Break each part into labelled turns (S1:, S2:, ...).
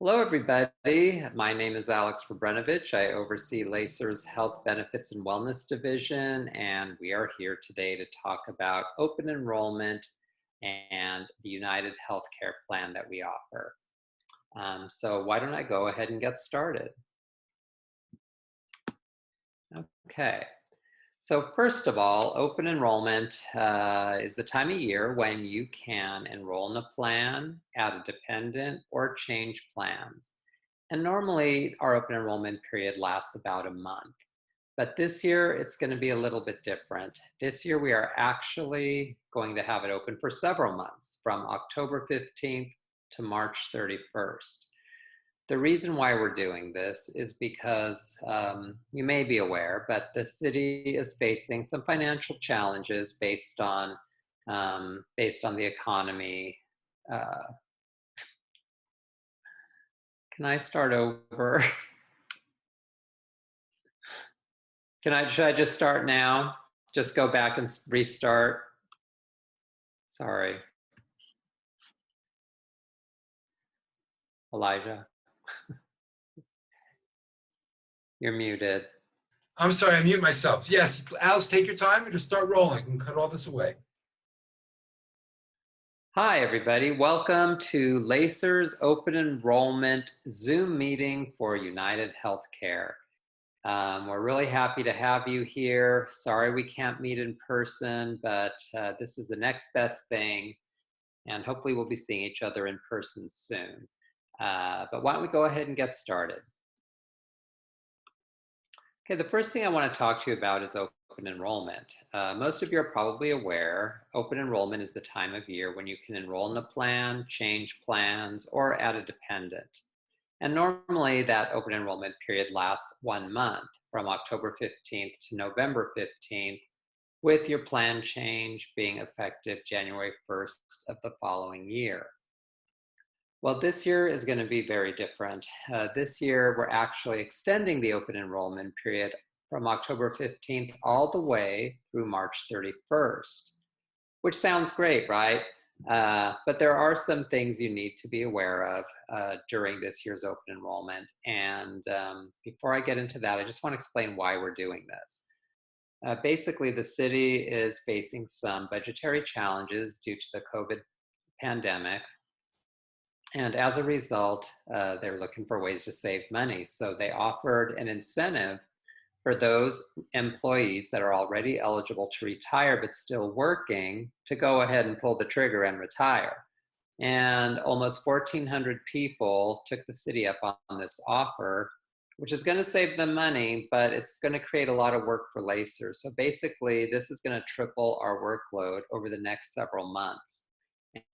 S1: Hello, everybody. My name is Alex Rabrenovich. I oversee LACER's Health Benefits and Wellness Division, and we are here today to talk about open enrollment and the UnitedHealthcare plan that we offer. So why don't I go ahead and get started? Okay. So first of all, open enrollment is the time of year when you can enroll in a plan, add a dependent, or change plans. And normally our open enrollment period lasts about a month. But this year it's going to be a little bit different. This year we are actually going to have it open for several months, from October 15th to March 31st. The reason why we're doing this is because you may be aware, but the city is facing some financial challenges based on the economy. Can I start over? Should I just start now? Just go back and restart? Sorry. Elijah, you're muted.
S2: I'm sorry, I mute myself. Yes, Alex, take your time and just start rolling and cut all this away.
S1: Hi, everybody. Welcome to LACER's Open Enrollment Zoom meeting for UnitedHealthcare. We're really happy to have you here. Sorry we can't meet in person, but this is the next best thing, and hopefully we'll be seeing each other in person soon. But why don't we go ahead and get started? Okay, the first thing I want to talk to you about is open enrollment. Most of you are probably aware, open enrollment is the time of year when you can enroll in a plan, change plans, or add a dependent. And normally that open enrollment period lasts 1 month, from October 15th to November 15th, with your plan change being effective January 1st of the following year. Well, this year is going to be very different. This year, we're actually extending the open enrollment period from October 15th all the way through March 31st, which sounds great, right? But there are some things you need to be aware of during this year's open enrollment. And before I get into that, I just want to explain why we're doing this. Basically, the city is facing some budgetary challenges due to the COVID pandemic. And as a result, they're looking for ways to save money. So they offered an incentive for those employees that are already eligible to retire but still working to go ahead and pull the trigger and retire. And almost 1,400 people took the city up on this offer, which is going to save them money, but it's going to create a lot of work for LACER. So basically, this is going to triple our workload over the next several months.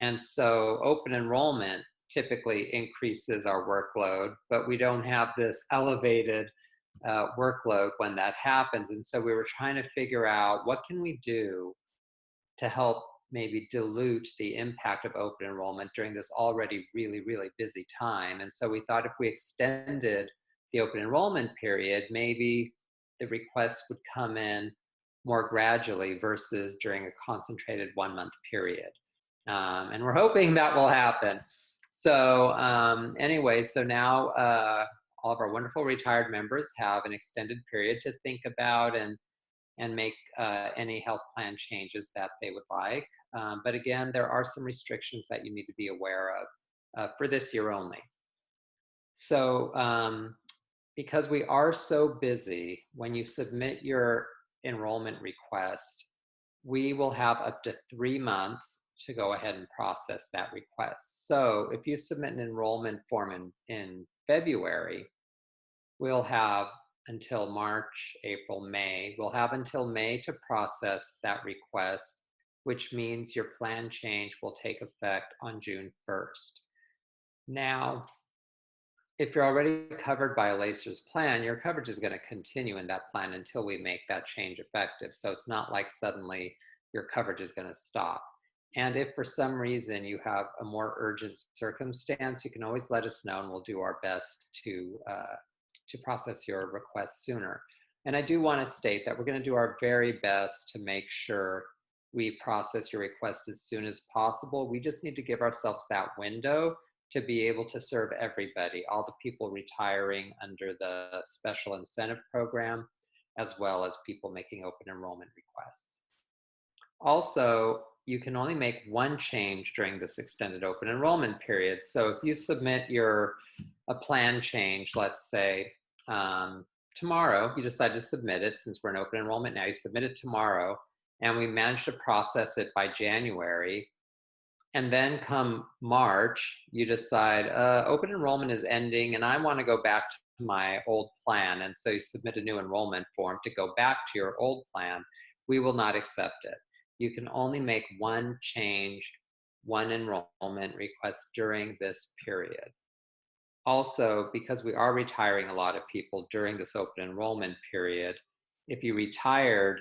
S1: And so open enrollment typically increases our workload, but we don't have this elevated workload when that happens. And so we were trying to figure out what can we do to help maybe dilute the impact of open enrollment during this already really, really busy time. And so we thought if we extended the open enrollment period, maybe the requests would come in more gradually versus during a concentrated 1-month period. And we're hoping that will happen. So anyway, so now all of our wonderful retired members have an extended period to think about and make any health plan changes that they would like. But again, there are some restrictions that you need to be aware of for this year only. So because we are so busy, when you submit your enrollment request, we will have up to 3 months to go ahead and process that request. So if you submit an enrollment form in February, we'll have until March, April, May. We'll have until May to process that request, which means your plan change will take effect on June 1st. Now, if you're already covered by a LACER's plan, your coverage is going to continue in that plan until we make that change effective. So it's not like suddenly your coverage is going to stop. And if for some reason you have a more urgent circumstance, you can always let us know and we'll do our best to process your request sooner. And I do want to state that we're going to do our very best to make sure we process your request as soon as possible. We just need to give ourselves that window to be able to serve everybody, all the people retiring under the special incentive program, as well as people making open enrollment requests. Also, you can only make one change during this extended open enrollment period. So if you submit a plan change, let's say tomorrow, you decide to submit it, since we're in open enrollment now, you submit it tomorrow, and we manage to process it by January. And then come March, you decide open enrollment is ending and I want to go back to my old plan. And so you submit a new enrollment form to go back to your old plan. We will not accept it. You can only make one change, one enrollment request during this period. Also, because we are retiring a lot of people during this open enrollment period, if you retired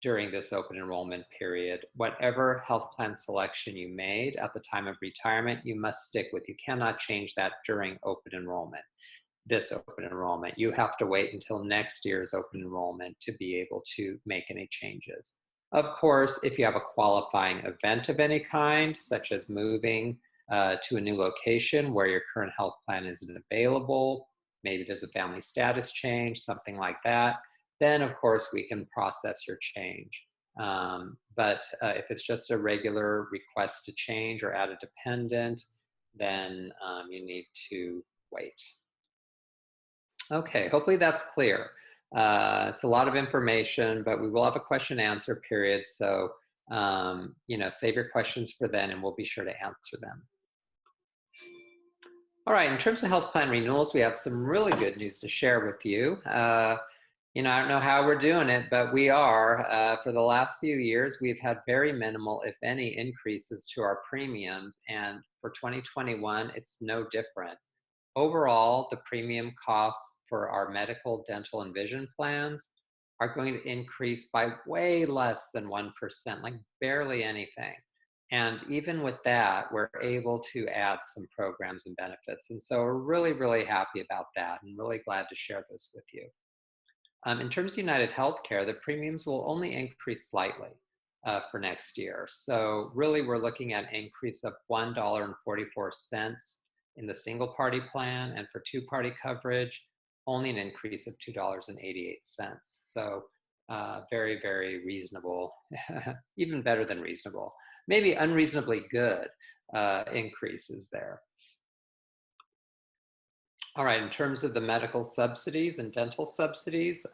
S1: during this open enrollment period, whatever health plan selection you made at the time of retirement, you must stick with. You cannot change that during open enrollment, this open enrollment. You have to wait until next year's open enrollment to be able to make any changes. Of course, if you have a qualifying event of any kind, such as moving to a new location where your current health plan isn't available, maybe there's a family status change, something like that, then of course we can process your change. But if it's just a regular request to change or add a dependent, then you need to wait. Okay, hopefully that's clear. It's a lot of information, but we will have a question and answer period. So, save your questions for then and we'll be sure to answer them. All right, in terms of health plan renewals, we have some really good news to share with you. I don't know how we're doing it, but we are. For the last few years, we've had very minimal, if any, increases to our premiums. And for 2021, it's no different. Overall, the premium costs for our medical, dental, and vision plans are going to increase by way less than 1%, like barely anything. And even with that, we're able to add some programs and benefits. And so we're really, really happy about that and really glad to share those with you. In terms of UnitedHealthcare, the premiums will only increase slightly for next year. So really, we're looking at an increase of $1.44 in the single party plan, and for two party coverage, only an increase of $2.88. So very, very reasonable, even better than reasonable, maybe unreasonably good increases there. All right, in terms of the medical subsidies and dental subsidies,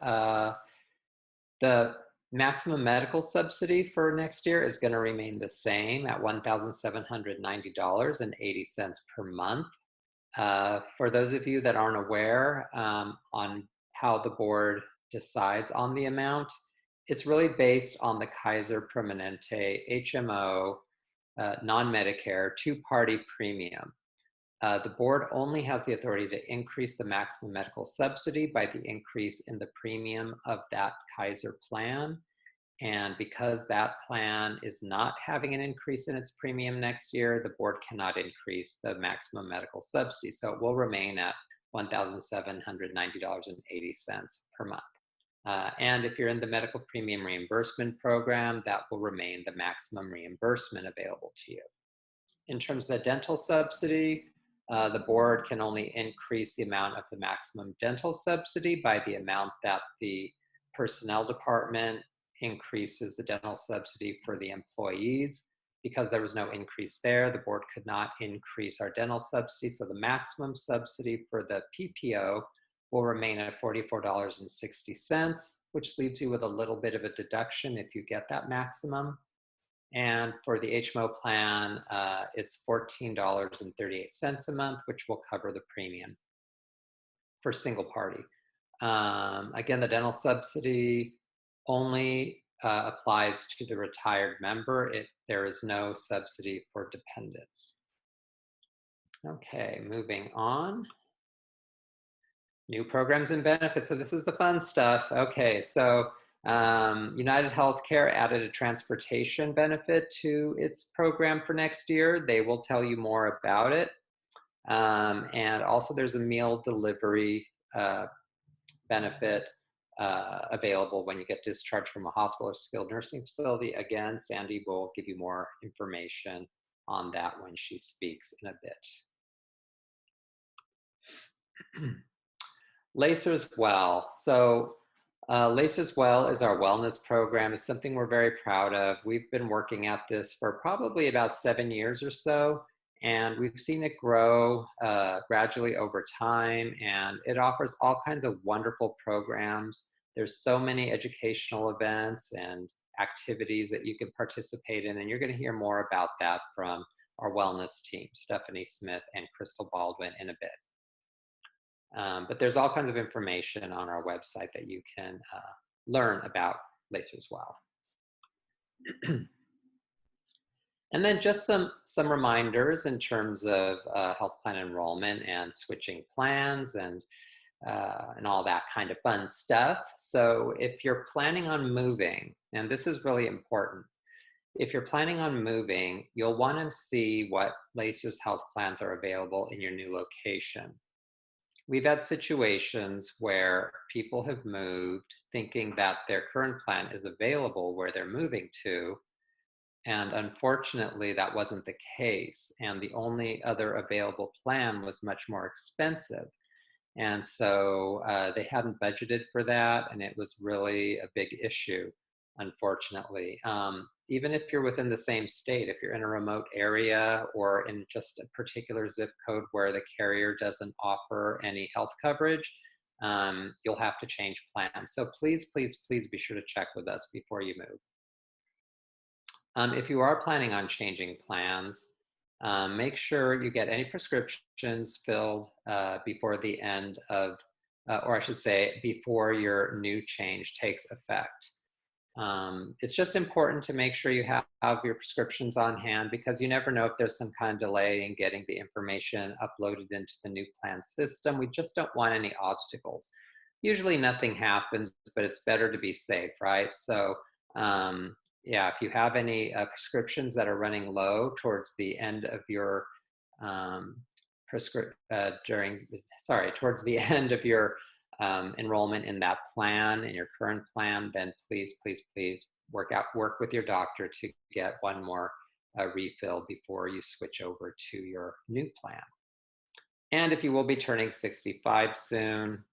S1: the maximum medical subsidy for next year is going to remain the same at $1,790.80 per month. For those of you that aren't aware on how the board decides on the amount, it's really based on the Kaiser Permanente HMO non-Medicare two-party premium. The board only has the authority to increase the maximum medical subsidy by the increase in the premium of that Kaiser plan. And because that plan is not having an increase in its premium next year, the board cannot increase the maximum medical subsidy. So it will remain at $1,790.80 per month. And if you're in the medical premium reimbursement program, that will remain the maximum reimbursement available to you. In terms of the dental subsidy, the board can only increase the amount of the maximum dental subsidy by the amount that the personnel department increases the dental subsidy for the employees. Because there was no increase there, the board could not increase our dental subsidy. So the maximum subsidy for the PPO will remain at $44.60, which leaves you with a little bit of a deduction if you get that maximum. And for the HMO plan, it's $14.38 a month, which will cover the premium for single party. Again, the dental subsidy only applies to the retired member. There is no subsidy for dependents. Okay, moving on. New programs and benefits. So this is the fun stuff. Okay, so UnitedHealthcare added a transportation benefit to its program for next year. They will tell you more about it. And also there's a meal delivery benefit available when you get discharged from a hospital or skilled nursing facility. Again, Sandy will give you more information on that when she speaks in a bit. Lacers Well. So Lacers Well is our wellness program. It's something we're very proud of. We've been working at this for probably about 7 years or so, and we've seen it grow gradually over time, and it offers all kinds of wonderful programs. There's so many educational events and activities that you can participate in, and you're going to hear more about that from our wellness team, Stephanie Smith and Crystal Baldwin, in a bit. But there's all kinds of information on our website that you can learn about Lacers Well. And then just some reminders in terms of health plan enrollment and switching plans and all that kind of fun stuff. So if you're planning on moving, and this is really important, if you're planning on moving, you'll want to see what Lacers health plans are available in your new location. We've had situations where people have moved thinking that their current plan is available where they're moving to, and unfortunately that wasn't the case, and the only other available plan was much more expensive. And so they hadn't budgeted for that, and it was really a big issue, unfortunately. Even if you're within the same state, if you're in a remote area or in just a particular zip code where the carrier doesn't offer any health coverage, you'll have to change plans. So please, please, please be sure to check with us before you move. If you are planning on changing plans, make sure you get any prescriptions filled before the end of, or I should say, before your new change takes effect. It's just important to make sure you have your prescriptions on hand, because you never know if there's some kind of delay in getting the information uploaded into the new plan system. We just don't want any obstacles. Usually nothing happens, but it's better to be safe, right? So yeah, if you have any prescriptions that are running low towards the end of your towards the end of your enrollment in that plan, in your current plan, then please, please, please work with your doctor to get one more refill before you switch over to your new plan. And if you will be turning 65 soon,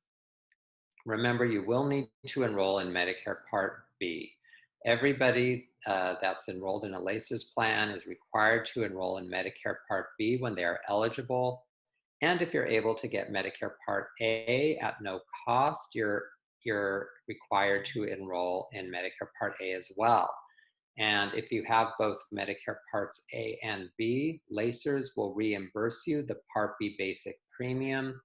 S1: remember you will need to enroll in Medicare Part B. Everybody that's enrolled in a LACERS plan is required to enroll in Medicare Part B when they are eligible. And if you're able to get Medicare Part A at no cost, you're required to enroll in Medicare Part A as well. And if you have both Medicare Parts A and B, LACERS will reimburse you the Part B basic premium,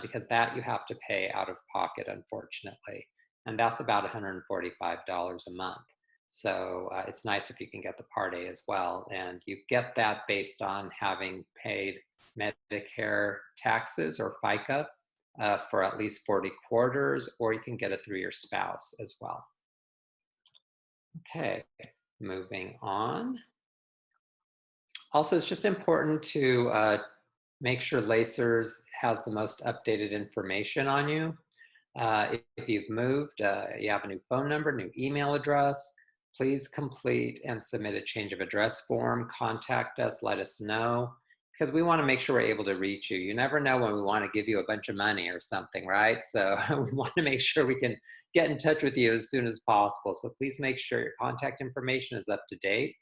S1: because that you have to pay out of pocket, unfortunately. And that's about $145 a month. So it's nice if you can get the Part A as well. And you get that based on having paid Medicare taxes or FICA for at least 40 quarters, or you can get it through your spouse as well. Okay, moving on. Also, it's just important to make sure LACERS has the most updated information on you. If you've moved, you have a new phone number, new email address, please complete and submit a change of address form. Contact us, let us know, because we want to make sure we're able to reach you. You never know when we want to give you a bunch of money or something, right? So we want to make sure we can get in touch with you as soon as possible. So please make sure your contact information is up to date.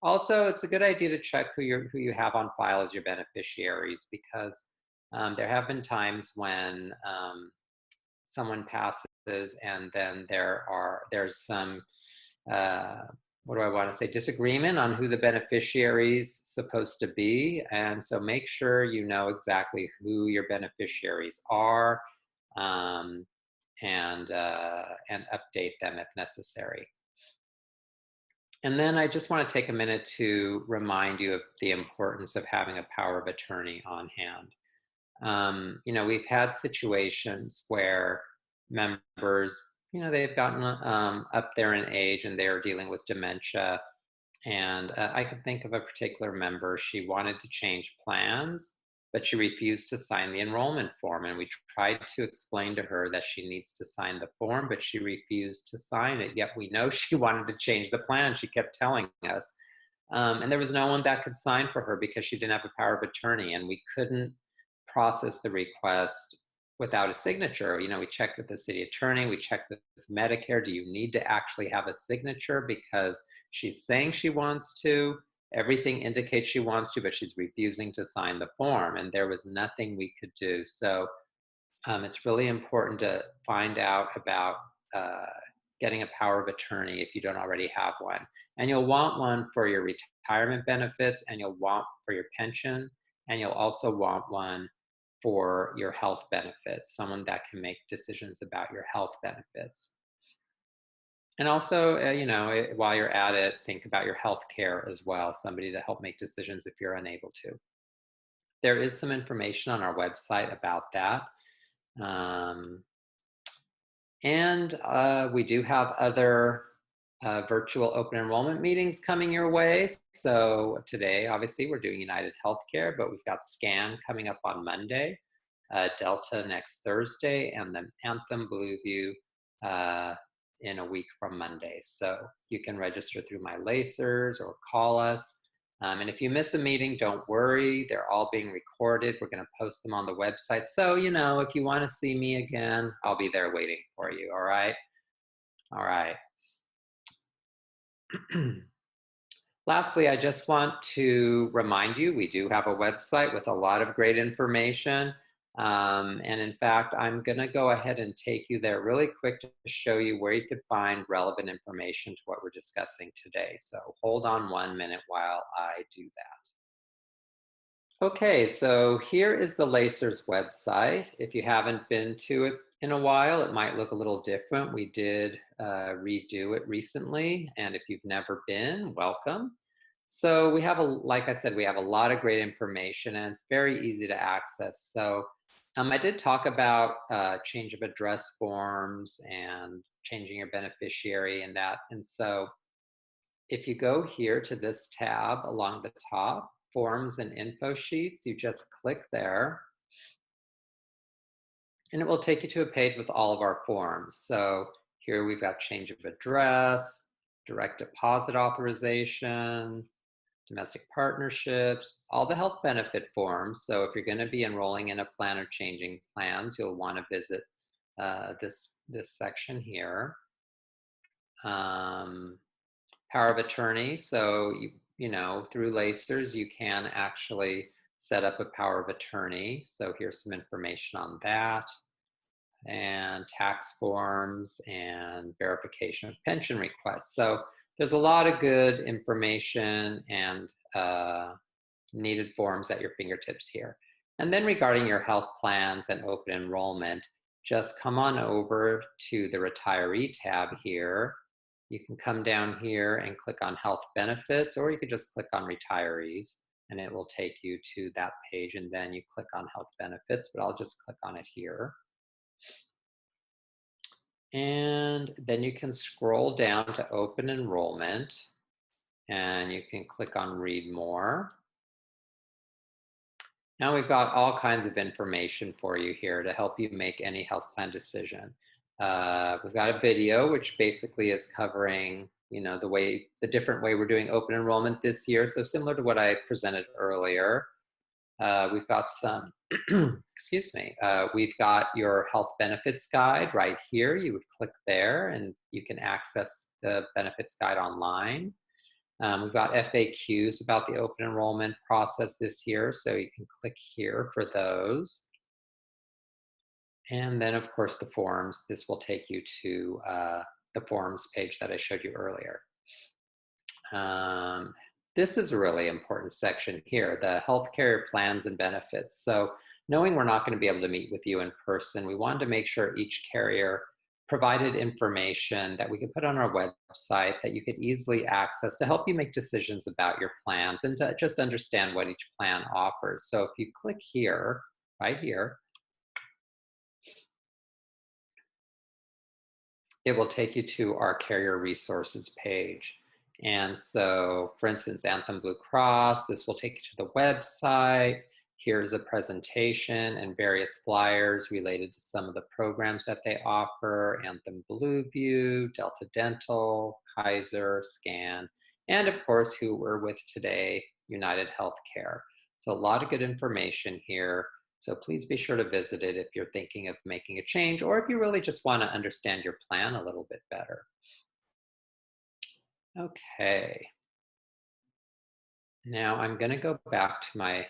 S1: Also, it's a good idea to check who you have on file as your beneficiaries, because there have been times when someone passes and then there's some what do I want to say, disagreement on who the beneficiary is supposed to be. And so make sure you know exactly who your beneficiaries are, and update them if necessary. And then I just want to take a minute to remind you of the importance of having a power of attorney on hand. We've had situations where members, they've gotten up there in age and they're dealing with dementia. And I can think of a particular member. She wanted to change plans, but she refused to sign the enrollment form. And we tried to explain to her that she needs to sign the form, but she refused to sign it. Yet we know she wanted to change the plan. She kept telling us. And there was no one that could sign for her because she didn't have a power of attorney. And we couldn't process the request without a signature. You know, we checked with the city attorney, we checked with Medicare. Do you need to actually have a signature because she's saying she wants to? Everything indicates she wants to, but she's refusing to sign the form, and there was nothing we could do. So it's really important to find out about uh, getting a power of attorney if you don't already have one. And you'll want one for your retirement benefits, and you'll want for your pension, and you'll also want one for your health benefits, someone that can make decisions about your health benefits. And also, while you're at it, think about your health care as well, somebody to help make decisions if you're unable to. There is some information on our website about that. Um, and we do have other virtual open enrollment meetings coming your way. So today, obviously, we're doing UnitedHealthcare, but we've got SCAN coming up on Monday, Delta next Thursday, and then Anthem Blueview in a week from Monday. So you can register through my lacers or call us. And if you miss a meeting, don't worry. They're all being recorded. We're going to post them on the website. So, if you want to see me again, I'll be there waiting for you. All right. All right. Lastly, I just want to remind you, we do have a website with a lot of great information. And in fact, I'm going to go ahead and take you there really quick to show you where you could find relevant information to what we're discussing today. So hold on 1 minute while I do that. Okay, so here is the LACERS website. If you haven't been to it in a while, it might look a little different. We did redo it recently, and if you've never been, welcome. So we have like I said, we have a lot of great information, and it's very easy to access. So I did talk about change of address forms and changing your beneficiary and that. And so if you go here to this tab along the top, forms and info sheets, you just click there and it will take you to a page with all of our forms. So here we've got change of address, direct deposit authorization, domestic partnerships, all the health benefit forms. So if you're going to be enrolling in a plan or changing plans, you'll want to visit this section here. Power of attorney. So through LACERS, you can actually set up a power of attorney. So here's some information on that, and tax forms and verification of pension requests. So there's a lot of good information and needed forms at your fingertips here. And then regarding your health plans and open enrollment, just come on over to the retiree tab here. You can come down here and click on health benefits, or you could just click on retirees and it will take you to that page, and then you click on health benefits, but I'll just click on it here. And then you can scroll down to open enrollment and you can click on read more. Now we've got all kinds of information for you here to help you make any health plan decision. We've got a video which basically is covering, the different way we're doing open enrollment this year. So similar to what I presented earlier. We've got some, excuse me, we've got your health benefits guide right here. You would click there and you can access the benefits guide online. We've got FAQs about the open enrollment process this year, so you can click here for those. And then, of course, the forms. This will take you to the forms page that I showed you earlier. This is a really important section here, the health carrier plans and benefits. So knowing we're not going to be able to meet with you in person, we wanted to make sure each carrier provided information that we could put on our website that you could easily access to help you make decisions about your plans and to just understand what each plan offers. So if you click here, right here, it will take you to our carrier resources page. And so, for instance, Anthem Blue Cross, this will take you to the website. Here's a presentation and various flyers related to some of the programs that they offer, Anthem Blueview, Delta Dental, Kaiser, SCAN, and of course, who we're with today, UnitedHealthcare. So a lot of good information here. So please be sure to visit it if you're thinking of making a change or if you really just want to understand your plan a little bit better. Okay, now I'm going to go back to my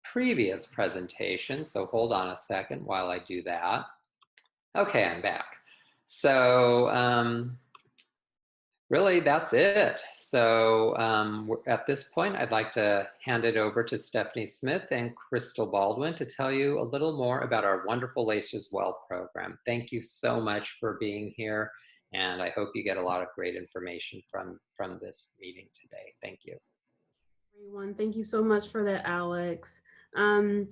S1: previous presentation, so hold on a second while I do that. Okay, I'm back. So really, that's it. So at this point, I'd like to hand it over to Stephanie Smith and Crystal Baldwin to tell you a little more about our wonderful Laces Well program. Thank you so much for being here, and I hope you get a lot of great information from this meeting today. Thank you.
S3: Everyone, thank you so much for that, Alex. I'm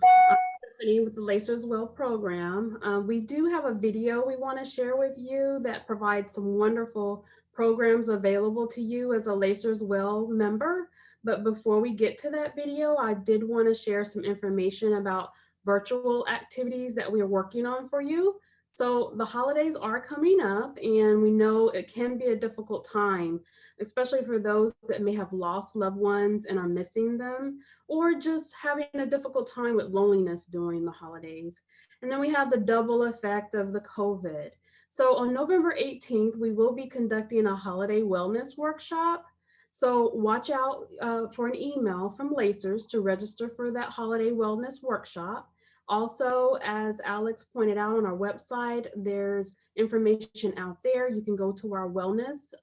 S3: Stephanie with the Laces Well program. We do have a video we want to share with you that provides some wonderful programs available to you as a Laces Well member. But before we get to that video, I did want to share some information about virtual activities that we're working on for you. So the holidays are coming up, and we know it can be a difficult time, especially for those that may have lost loved ones and are missing them, or just having a difficult time with loneliness during the holidays. And then we have the double effect of the COVID. So on November 18th, we will be conducting a holiday wellness workshop. So watch out for an email from Lacers to register for that holiday wellness workshop. Also, as Alex pointed out on our website, there's information out there. You can go to our wellness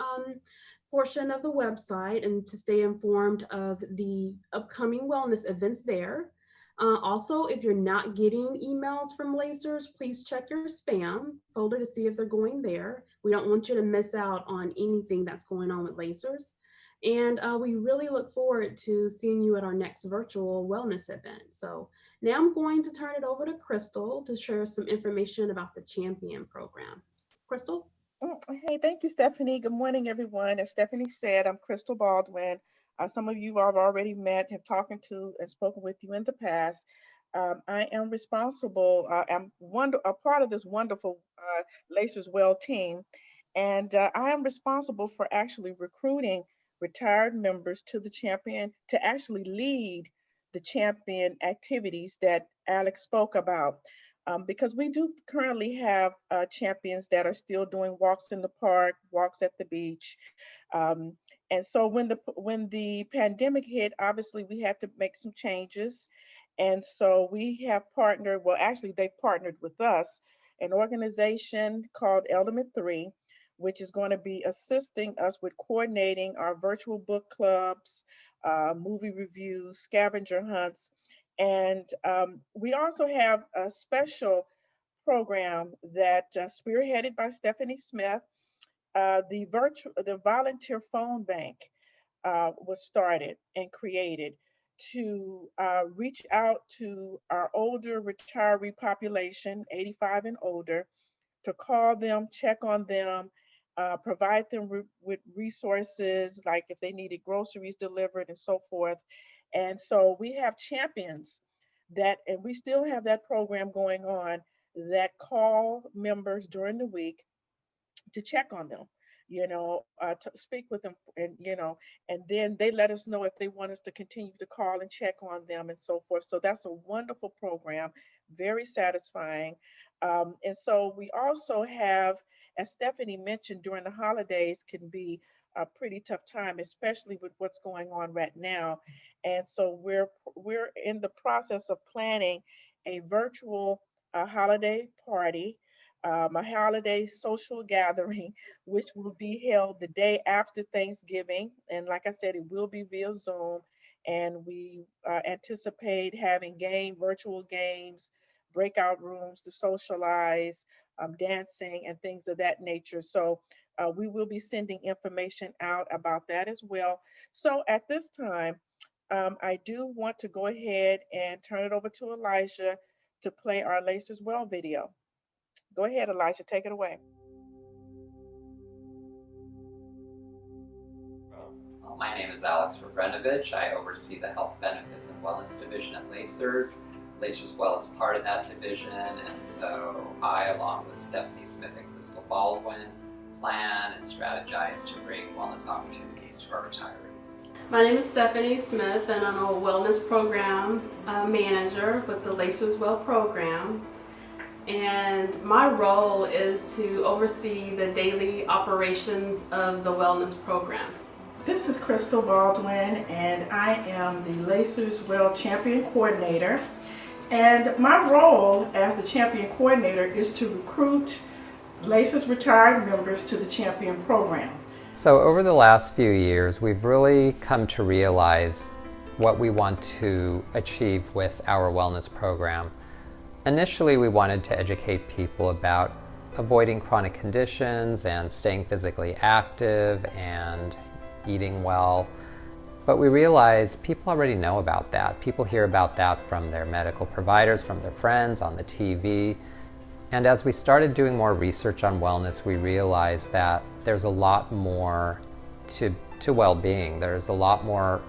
S3: portion of the website and to stay informed of the upcoming wellness events there. Also, if you're not getting emails from Lacers, please check your spam folder to see if they're going there. We don't want you to miss out on anything that's going on with Lacers. And we really look forward to seeing you at our next virtual wellness event. So now I'm going to turn it over to Crystal to share some information about the Champion program. Crystal?
S4: Hey, thank you, Stephanie. Good morning, everyone. As Stephanie said, I'm Crystal Baldwin. Some of you I've already met, have talked to, and spoken with you in the past. I am responsible, I'm a part of this wonderful Lacers Well team, and I am responsible for actually recruiting retired members to the Champion to actually lead the Champion activities that Alex spoke about. Because we do currently have champions that are still doing walks in the park, walks at the beach. And so when the pandemic hit, obviously we had to make some changes. And so we have partnered, well, actually they partnered with us, an organization called Element 3, which is going to be assisting us with coordinating our virtual book clubs, movie reviews, scavenger hunts. And we also have a special program that spearheaded by Stephanie Smith. The volunteer phone bank was started and created to reach out to our older retiree population, 85 and older, to call them, check on them, provide them with resources, like if they needed groceries delivered and so forth. And so we have champions and we still have that program going on, that call members during the week to check on them, to speak with them, and then they let us know if they want us to continue to call and check on them and so forth. So that's a wonderful program, very satisfying. And so we also have, as Stephanie mentioned, during the holidays can be a pretty tough time, especially with what's going on right now. And so we're in the process of planning a virtual holiday party, a holiday social gathering, which will be held the day after Thanksgiving. And like I said, it will be via Zoom. And we anticipate having virtual games, breakout rooms to socialize, dancing, and things of that nature. So we will be sending information out about that as well. So at this time, I do want to go ahead and turn it over to Elijah to play our Lacers Well video. Go ahead, Elijah, take it away.
S1: Well, my name is Alex Rabrenovich. I oversee the Health Benefits and Wellness Division at Lacers. Lacers Well is part of that division, and so I, along with Stephanie Smith and Crystal Baldwin, plan and strategize to bring wellness opportunities to our retirees.
S3: My name is Stephanie Smith, and I'm a wellness program manager with the Lacers Well program. And my role is to oversee the daily operations of the wellness program.
S5: This is Crystal Baldwin, and I am the Lacers Well Champion Coordinator. And my role as the Champion Coordinator is to recruit Lacers retired members to the Champion program.
S1: So over the last few years, we've really come to realize what we want to achieve with our wellness program. Initially, we wanted to educate people about avoiding chronic conditions and staying physically active and eating well. But we realized people already know about that. People hear about that from their medical providers, from their friends, on the TV. And as we started doing more research on wellness, we realized that there's a lot more to well-being. There's a lot more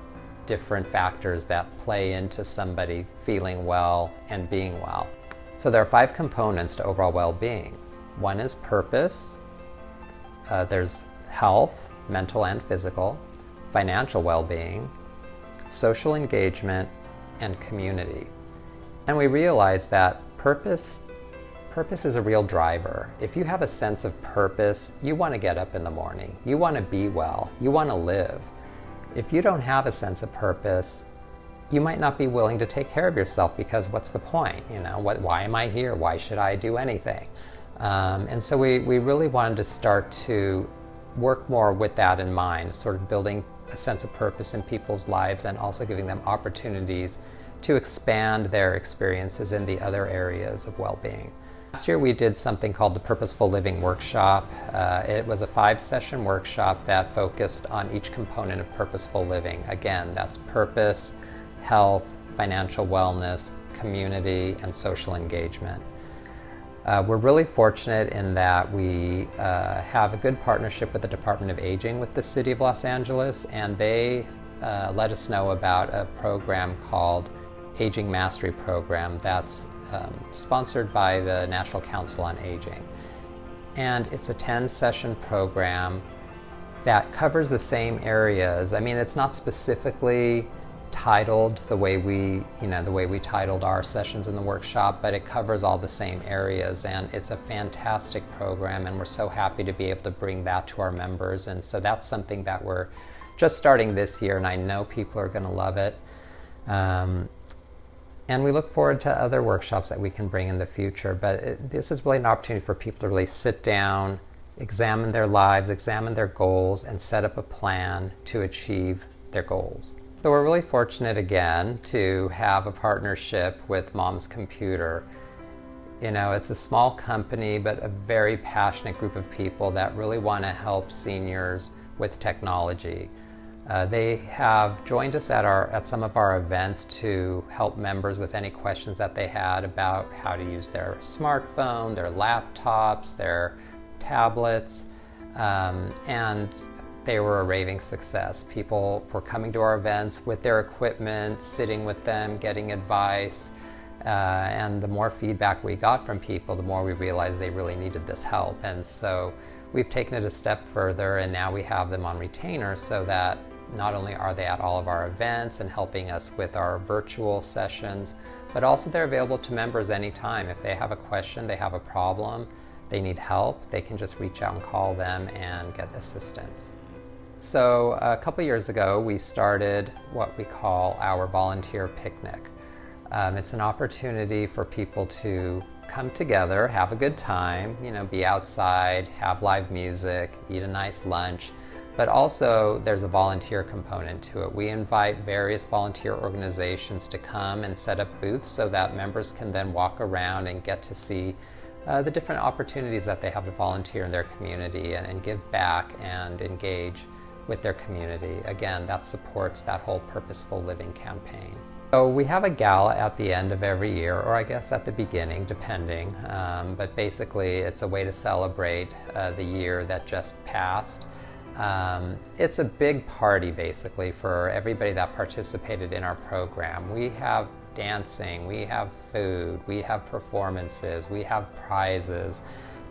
S1: different factors that play into somebody feeling well and being well. So there are 5 components to overall well-being. One is purpose, there's health, mental and physical, financial well-being, social engagement, and community. And we realized that purpose is a real driver. If you have a sense of purpose, you want to get up in the morning. You want to be well. You want to live. If you don't have a sense of purpose, you might not be willing to take care of yourself, because what's the point? You know, why am I here? Why should I do anything? And so we really wanted to start to work more with that in mind, sort of building a sense of purpose in people's lives and also giving them opportunities to expand their experiences in the other areas of well-being. Last year we did something called the Purposeful Living Workshop. It was a 5-session workshop that focused on each component of purposeful living. Again, that's purpose, health, financial wellness, community, and social engagement. We're really fortunate in that we have a good partnership with the Department of Aging with the City of Los Angeles, and they let us know about a program called Aging Mastery Program that's sponsored by the National Council on Aging. And it's a 10-session program that covers the same areas. I mean, it's not specifically titled the way we titled our sessions in the workshop, but it covers all the same areas, and it's a fantastic program, and we're so happy to be able to bring that to our members. And so that's something that we're just starting this year, and I know people are going to love it. And we look forward to other workshops that we can bring in the future, but this is really an opportunity for people to really sit down, examine their lives, examine their goals, and set up a plan to achieve their goals. So we're really fortunate again to have a partnership with Mom's Computer. You know, it's a small company, but a very passionate group of people that really want to help seniors with technology. They have joined us at some of our events to help members with any questions that they had about how to use their smartphone, their laptops, their tablets, and they were a raving success. People were coming to our events with their equipment, sitting with them, getting advice, and the more feedback we got from people, the more we realized they really needed this help. And so we've taken it a step further, and now we have them on retainer so that not only are they at all of our events and helping us with our virtual sessions, but also they're available to members anytime. If they have a question, they have a problem, they need help, they can just reach out and call them and get assistance. So a couple years ago, we started what we call our volunteer picnic. It's an opportunity for people to come together, have a good time, you know, be outside, have live music, eat a nice lunch, but also there's a volunteer component to it. We invite various volunteer organizations to come and set up booths so that members can then walk around and get to see the different opportunities that they have to volunteer in their community and give back and engage with their community. Again, that supports that whole purposeful living campaign. So we have a gala at the end of every year, or I guess at the beginning, depending, but basically it's a way to celebrate the year that just passed. It's a big party basically for everybody that participated in our program. We have dancing, we have food, we have performances, we have prizes.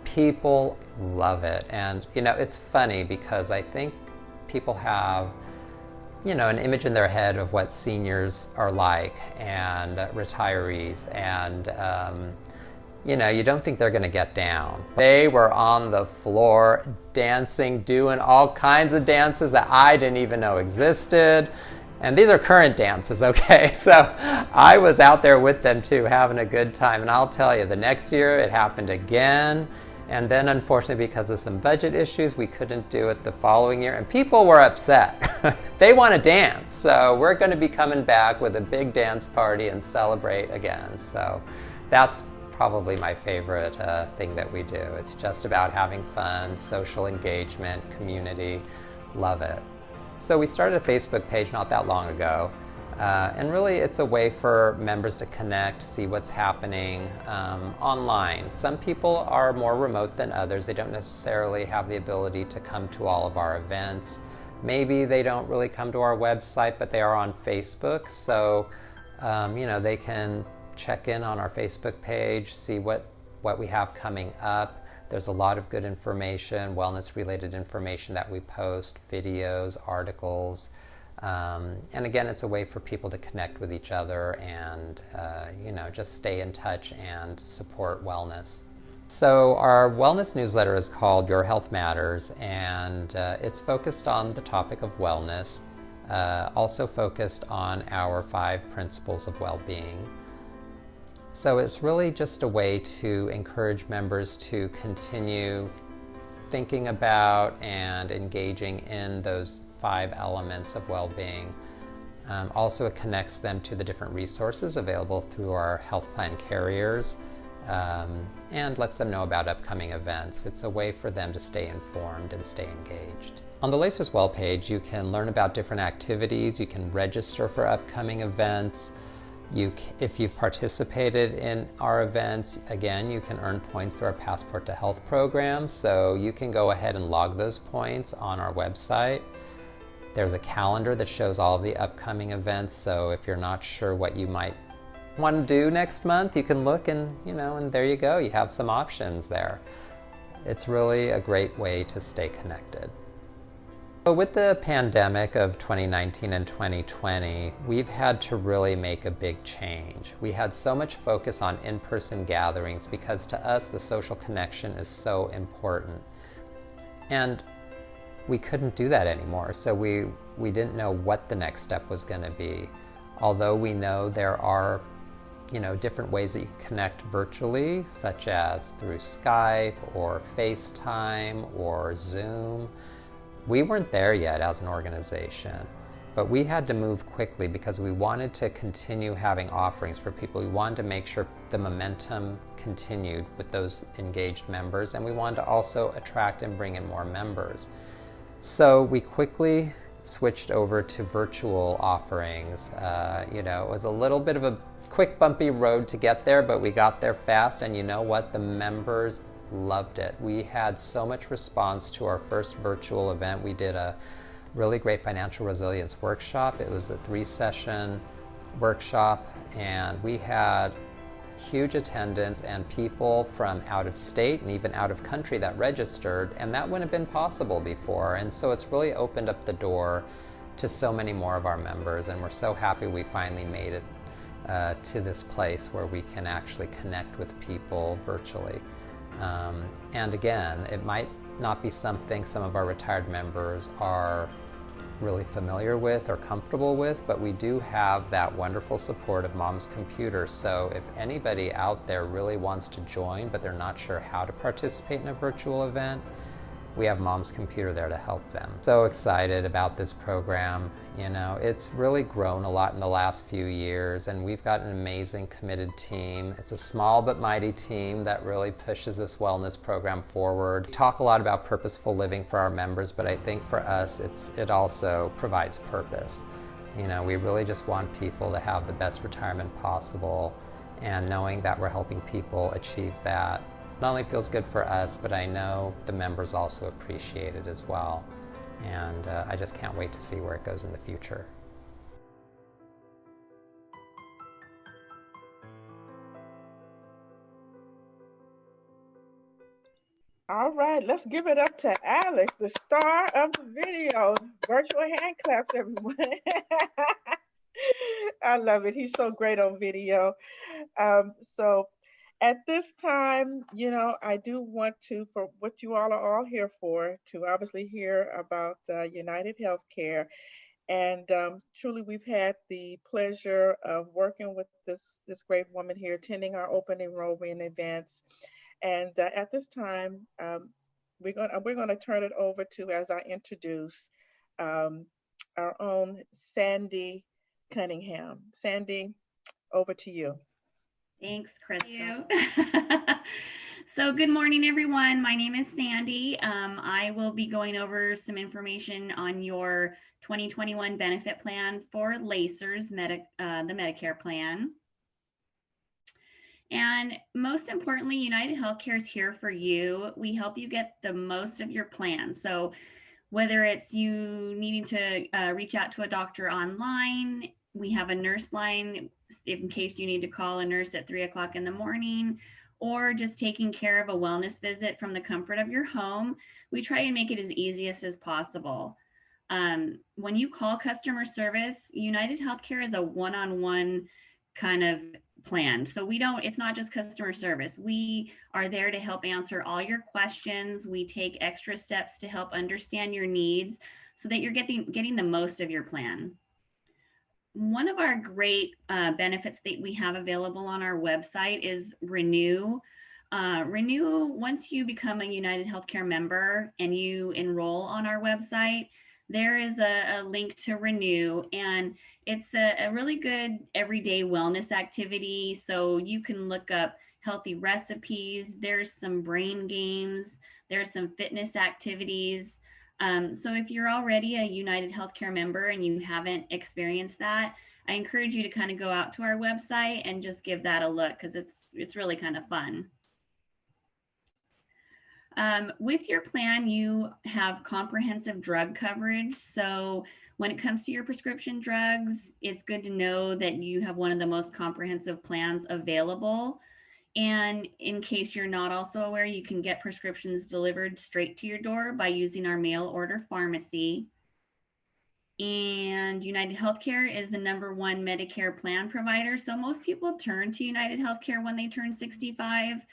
S1: People love it. And you know, it's funny because I think people have you know, an image in their head of what seniors are like and retirees, and you know, you don't think they're going to get down. They were on the floor dancing, doing all kinds of dances that I didn't even know existed. And these are current dances, okay? So I was out there with them too, having a good time. And I'll tell you, the next year it happened again. And then unfortunately, because of some budget issues, we couldn't do it the following year. And people were upset. They want to dance. So we're going to be coming back with a big dance party and celebrate again. So that's probably my favorite thing that we do. It's just about having fun, social engagement, community. Love it. So we started a Facebook page not that long ago. And really it's a way for members to connect, see what's happening online. Some people are more remote than others. They don't necessarily have the ability to come to all of our events. Maybe they don't really come to our website, but they are on Facebook. So, you know, they can check in on our Facebook page, see what we have coming up. There's a lot of good information, wellness-related information that we post, videos, articles. And again, it's a way for people to connect with each other and, you know, just stay in touch and support wellness. So our wellness newsletter is called Your Health Matters, and it's focused on the topic of wellness, also focused on our 5 principles of well-being. So it's really just a way to encourage members to continue thinking about and engaging in those 5 elements of well-being. Also, it connects them to the different resources available through our health plan carriers, and lets them know about upcoming events. It's a way for them to stay informed and stay engaged. On the Lacers Well page, you can learn about different activities. You can register for upcoming events. If you've participated in our events, again, you can earn points through our Passport to Health program, so you can go ahead and log those points on our website. There's a calendar that shows all of the upcoming events, so if you're not sure what you might want to do next month, you can look and, you know, and there you go, you have some options there. It's really a great way to stay connected. So with the pandemic of 2019 and 2020, we've had to really make a big change. We had so much focus on in-person gatherings because to us the social connection is so important. And we couldn't do that anymore, so we didn't know what the next step was going to be. Although we know there are, you know, different ways that you can connect virtually, such as through Skype or FaceTime or Zoom. We weren't there yet as an organization, but we had to move quickly because we wanted to continue having offerings for people. We wanted to make sure the momentum continued with those engaged members, and we wanted to also attract and bring in more members. So we quickly switched over to virtual offerings. You know, it was a little bit of a quick bumpy road to get there, but we got there fast, and you know what? The members loved it. We had so much response to our first virtual event. We did a really great financial resilience workshop. It was a 3-session workshop, and we had huge attendance and people from out of state and even out of country that registered, and that wouldn't have been possible before. And so it's really opened up the door to so many more of our members, and we're so happy we finally made it to this place where we can actually connect with people virtually. And again, it might not be something some of our retired members are really familiar with or comfortable with, but we do have that wonderful support of Mom's Computer. So if anybody out there really wants to join, but they're not sure how to participate in a virtual event, we have Mom's Computer there to help them. So excited about this program. You know, it's really grown a lot in the last few years, and we've got an amazing, committed team. It's a small but mighty team that really pushes this wellness program forward. We talk a lot about purposeful living for our members, but I think for us, it also provides purpose. You know, we really just want people to have the best retirement possible, and knowing that we're helping people achieve that not only feels good for us, but I know the members also appreciate it as well. And I just can't wait to see where it goes in the future.
S4: All right, let's give it up to Alex, the star of the video. Virtual hand claps, everyone. I love it. He's so great on video. So at this time, I do want to, for what you all are all here for, to obviously hear about United Healthcare. And truly, we've had the pleasure of working with this great woman here, attending our open enrollment events. And at this time, we're gonna turn it over to, as I introduce, um, our own Sandy Cunningham. Sandy, over to you.
S6: Thanks, Crystal. So good morning, everyone. My name is Sandy. I will be going over some information on your 2021 benefit plan for LACERS, the Medicare plan. And most importantly, UnitedHealthcare is here for you. We help you get the most of your plan. So whether it's you needing to reach out to a doctor online, we have a nurse line in case you need to call a nurse at 3 o'clock in the morning, or just taking care of a wellness visit from the comfort of your home. We try and make it as easy as possible. When you call customer service, UnitedHealthcare is a one-on-one kind of plan. So it's not just customer service. We are there to help answer all your questions. We take extra steps to help understand your needs so that you're getting the most of your plan. One of our great benefits that we have available on our website is Renew. Renew, once you become a UnitedHealthcare member and you enroll on our website, there is a link to Renew, and it's a really good everyday wellness activity. So you can look up healthy recipes. There's some brain games. There's some fitness activities. So if you're already a UnitedHealthcare member and you haven't experienced that, I encourage you to kind of go out to our website and just give that a look, because it's really kind of fun. With your plan, you have comprehensive drug coverage. So when it comes to your prescription drugs, it's good to know that you have one of the most comprehensive plans available. And in case you're not also aware, you can get prescriptions delivered straight to your door by using our mail order pharmacy. And UnitedHealthcare is the #1 Medicare plan provider. So most people turn to UnitedHealthcare when they turn 65.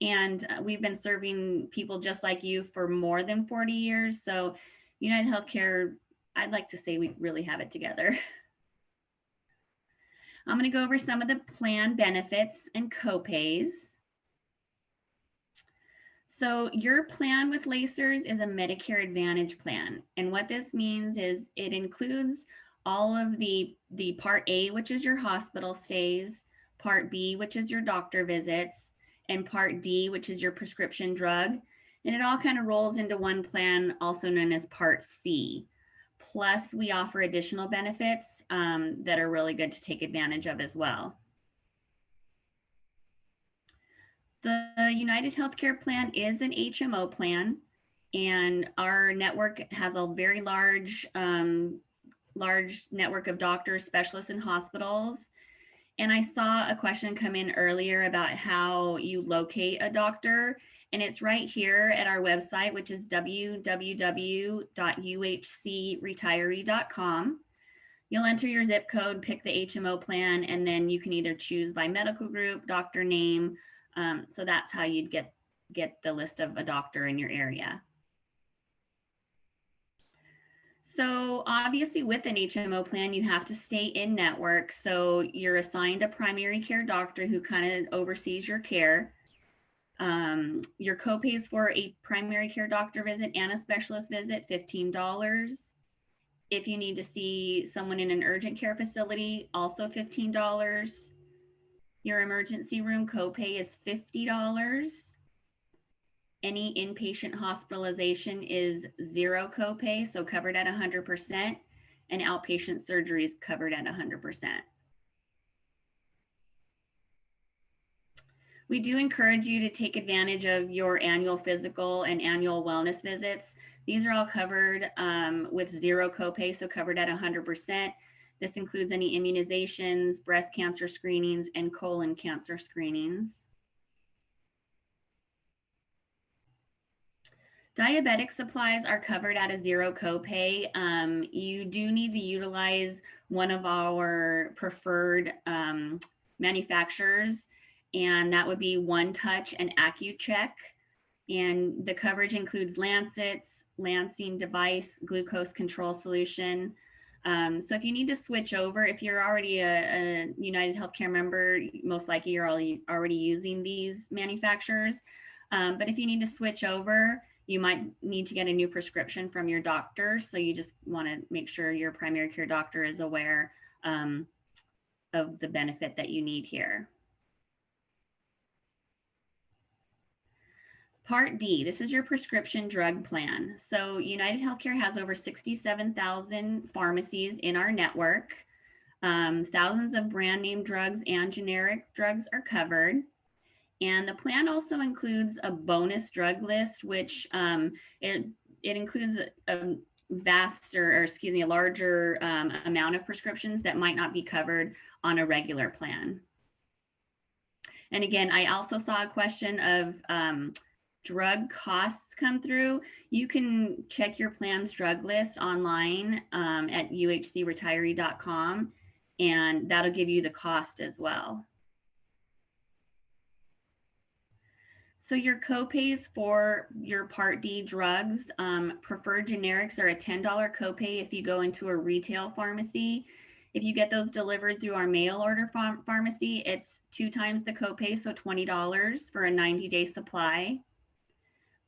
S6: And we've been serving people just like you for more than 40 years. So UnitedHealthcare, I'd like to say we really have it together. I'm going to go over some of the plan benefits and copays. So your plan with LACERS is a Medicare Advantage plan. And what this means is it includes all of the Part A, which is your hospital stays, Part B, which is your doctor visits, and Part D, which is your prescription drug. And it all kind of rolls into one plan, also known as Part C. Plus, we offer additional benefits that are really good to take advantage of as well. The UnitedHealthcare plan is an HMO plan, and our network has a very large network of doctors, specialists, and hospitals. And I saw a question come in earlier about how you locate a doctor, and it's right here at our website, which is www.uhcretiree.com. You'll enter your zip code, pick the HMO plan, and then you can either choose by medical group, doctor name. So that's how you'd get the list of a doctor in your area. So obviously with an HMO plan, you have to stay in network. So you're assigned a primary care doctor who kind of oversees your care. Your copays for a primary care doctor visit and a specialist visit, $15. If you need to see someone in an urgent care facility, also $15. Your emergency room copay is $50. Any inpatient hospitalization is $0 copay, so covered at 100%, and outpatient surgery is covered at 100%. We do encourage you to take advantage of your annual physical and annual wellness visits. These are all covered with $0 copay, so covered at 100%. This includes any immunizations, breast cancer screenings, and colon cancer screenings. Diabetic supplies are covered at a zero copay. You do need to utilize one of our preferred manufacturers, and that would be One Touch and AccuCheck. And the coverage includes lancets, lancing device, glucose control solution. So if you need to switch over, if you're already a UnitedHealthcare member, most likely you're already using these manufacturers. But if you need to switch over, you might need to get a new prescription from your doctor. So you just want to make sure your primary care doctor is aware of the benefit that you need here. Part D, this is your prescription drug plan. So UnitedHealthcare has over 67,000 pharmacies in our network. Thousands of brand name drugs and generic drugs are covered. And the plan also includes a bonus drug list, which it includes a larger amount of prescriptions that might not be covered on a regular plan. And again, I also saw a question of drug costs come through. You can check your plan's drug list online at uhcretiree.com, and that'll give you the cost as well. So your copays for your Part D drugs, preferred generics are a $10 copay if you go into a retail pharmacy. If you get those delivered through our mail order pharmacy, it's 2 times the copay, so $20 for a 90-day supply.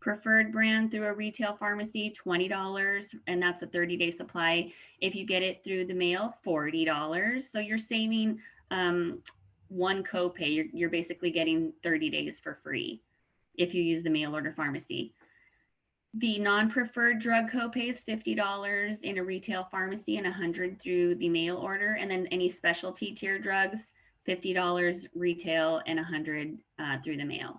S6: Preferred brand through a retail pharmacy, $20, and that's a 30-day supply. If you get it through the mail, $40. So you're saving one copay. You're basically getting 30 days for free if you use the mail order pharmacy. The non-preferred drug copay is $50 in a retail pharmacy and $100 through the mail order. And then any specialty tier drugs, $50 retail and $100 through the mail.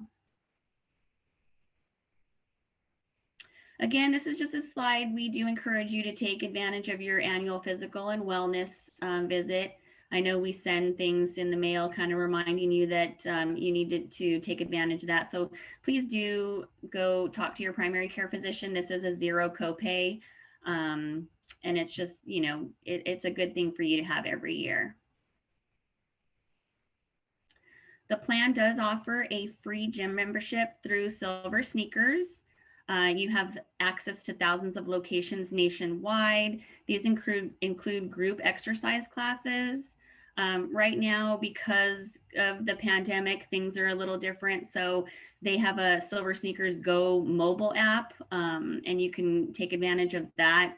S6: Again, this is just a slide. We do encourage you to take advantage of your annual physical and wellness visit. I know we send things in the mail kind of reminding you that you need to take advantage of that. So please do go talk to your primary care physician. This is a zero copay. And it's just, you know, it's a good thing for you to have every year. The plan does offer a free gym membership through Silver Sneakers. You have access to thousands of locations nationwide. These include group exercise classes. Right now, because of the pandemic, things are a little different. So they have a Silver Sneakers Go mobile app, and you can take advantage of that,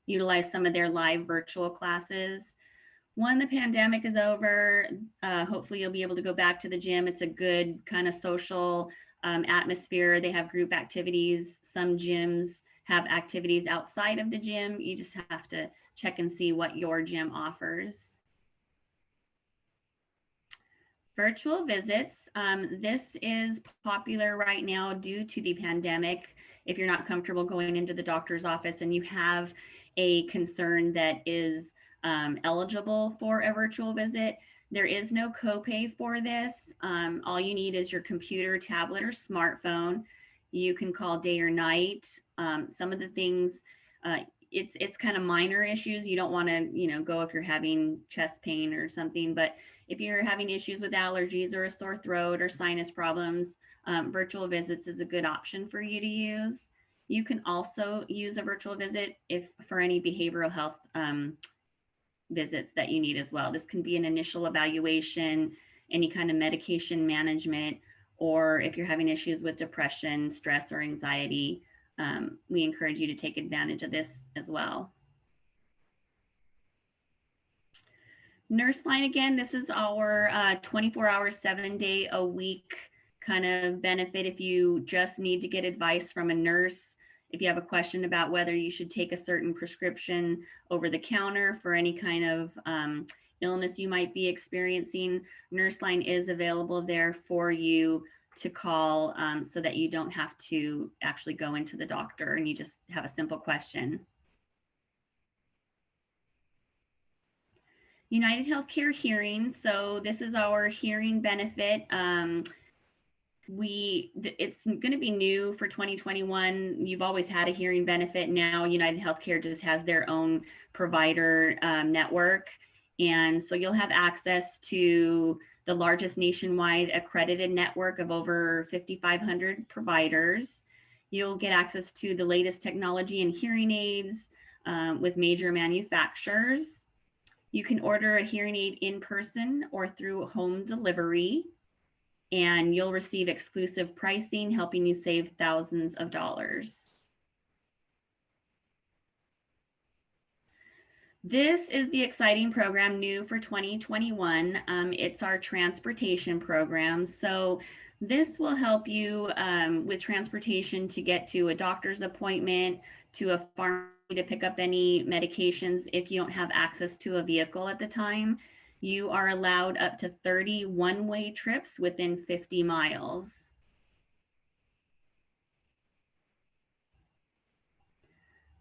S6: utilize some of their live virtual classes. When the pandemic is over, hopefully you'll be able to go back to the gym. It's a good kind of social atmosphere. They have group activities. Some gyms have activities outside of the gym. You just have to check and see what your gym offers. Virtual visits. This is popular right now due to the pandemic. If you're not comfortable going into the doctor's office and you have a concern that is eligible for a virtual visit, there is no copay for this. All you need is your computer, tablet, or smartphone. You can call day or night. Some of the things, it's kind of minor issues. You don't want to, you know, go if you're having chest pain or something. But if you're having issues with allergies or a sore throat or sinus problems, virtual visits is a good option for you to use. You can also use a virtual visit if for any behavioral health visits that you need as well. This can be an initial evaluation, any kind of medication management, or if you're having issues with depression, stress, or anxiety, we encourage you to take advantage of this as well. Nurse line, again, this is our 24-hour, 7-day-a-week kind of benefit. If you just need to get advice from a nurse, if you have a question about whether you should take a certain prescription over the counter for any kind of illness you might be experiencing, Nurse Line is available there for you to call so that you don't have to actually go into the doctor and you just have a simple question. UnitedHealthcare hearing. So this is our hearing benefit. It's going to be new for 2021. You've always had a hearing benefit. Now UnitedHealthcare just has their own provider network. And so you'll have access to the largest nationwide accredited network of over 5,500 providers. You'll get access to the latest technology and hearing aids with major manufacturers. You can order a hearing aid in person or through home delivery, and you'll receive exclusive pricing, helping you save thousands of dollars. This is the exciting program new for 2021. It's our transportation program. So this will help you with transportation to get to a doctor's appointment, to a pharmacy to pick up any medications if you don't have access to a vehicle at the time. You are allowed up to 30 one-way trips within 50 miles.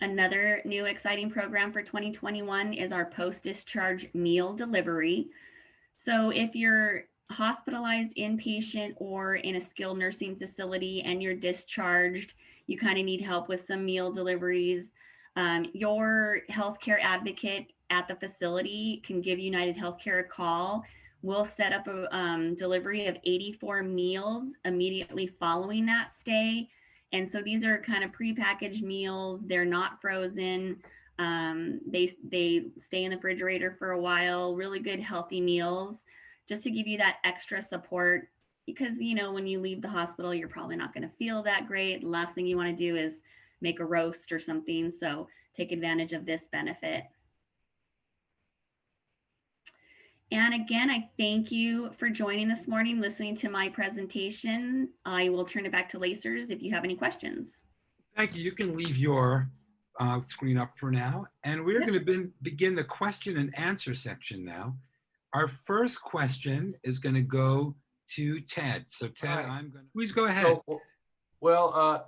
S6: Another new exciting program for 2021 is our post-discharge meal delivery. So if you're hospitalized, inpatient, or in a skilled nursing facility and you're discharged, you kind of need help with some meal deliveries. Your healthcare advocate at the facility can give UnitedHealthcare a call. We'll set up a delivery of 84 meals immediately following that stay. And so these are kind of prepackaged meals. They're not frozen. They stay in the refrigerator for a while, really good healthy meals, just to give you that extra support, because when you leave the hospital, you're probably not going to feel that great. The last thing you want to do is make a roast or something. So take advantage of this benefit. And again, I thank you for joining this morning, listening to my presentation. I will turn it back to Lacers if you have any questions.
S2: Thank you. You can leave your screen up for now. And we're going to begin the question and answer section now. Our first question is going to go to Ted. So Ted, please go ahead.
S7: So,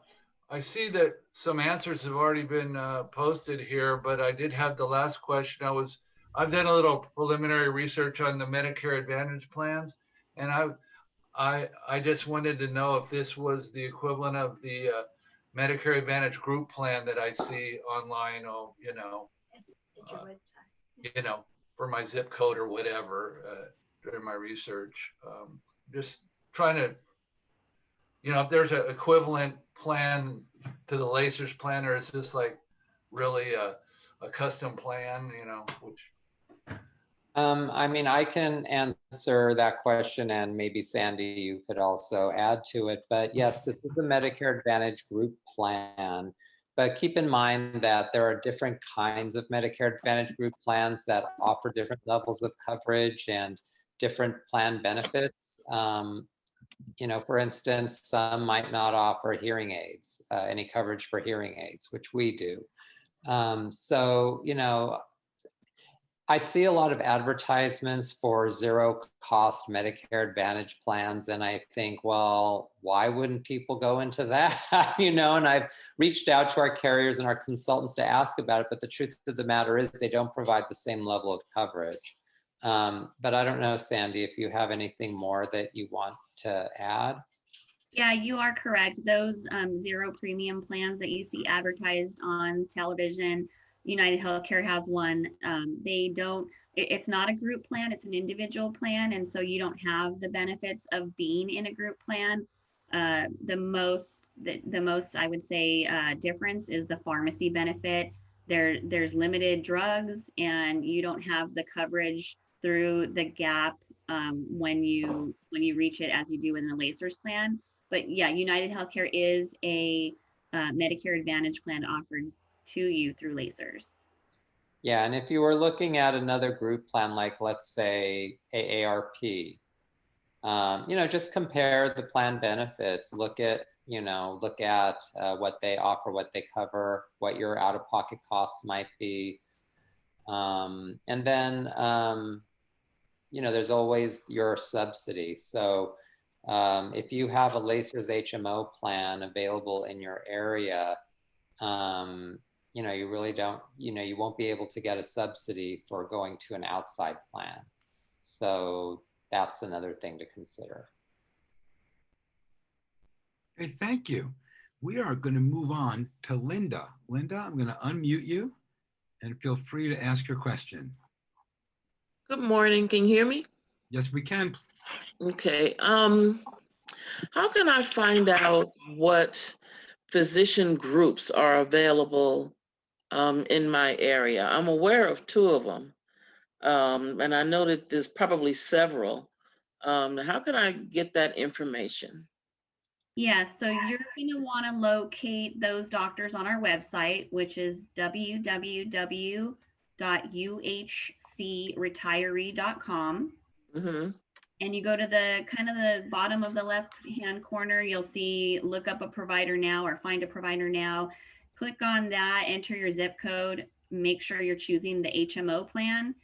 S7: I see that some answers have already been posted here, but I did have the last question. I've done a little preliminary research on the Medicare Advantage plans, and I just wanted to know if this was the equivalent of the Medicare Advantage group plan that I see online, for my zip code or whatever during my research. Just trying to, if there's an equivalent plan to the Lacers plan, or is this like really a custom plan, which.
S1: I can answer that question, and maybe Sandy, you could also add to it. But yes, this is a Medicare Advantage group plan. But keep in mind that there are different kinds of Medicare Advantage group plans that offer different levels of coverage and different plan benefits. For instance, some might not offer hearing aids, any coverage for hearing aids, which we do. I see a lot of advertisements for zero cost Medicare Advantage plans. And I think, well, why wouldn't people go into that? And I've reached out to our carriers and our consultants to ask about it. But the truth of the matter is they don't provide the same level of coverage. But I don't know, Sandy, if you have anything more that you want to add.
S6: Yeah, you are correct. Those zero premium plans that you see advertised on television, UnitedHealthcare has one. It's not a group plan, it's an individual plan. And so you don't have the benefits of being in a group plan. The most I would say difference is the pharmacy benefit. There's limited drugs, and you don't have the coverage through the gap when you reach it as you do in the Lacers plan. But yeah, UnitedHealthcare is a Medicare Advantage plan offered to you through Lacers.
S1: Yeah, and if you were looking at another group plan, like let's say AARP, just compare the plan benefits. Look at what they offer, what they cover, what your out-of-pocket costs might be, and then there's always your subsidy. So if you have a Lacers HMO plan available in your area, you really don't, you won't be able to get a subsidy for going to an outside plan. So that's another thing to consider.
S2: Okay, thank you. We are going to move on to Linda. Linda, I'm going to unmute you and feel free to ask your question.
S8: Good morning. Can you hear me?
S2: Yes, we can.
S8: Okay. How can I find out what physician groups are available in my area? I'm aware of 2 of them, and I know that there's probably several. How can I get that information?
S6: Yes, so you're going to want to locate those doctors on our website, which is www.uhcretiree.com.
S8: Mm-hmm.
S6: And you go to the kind of the bottom of the left hand corner, you'll see look up a provider now or find a provider now. Click on that, enter your zip code, make sure you're choosing the HMO plan,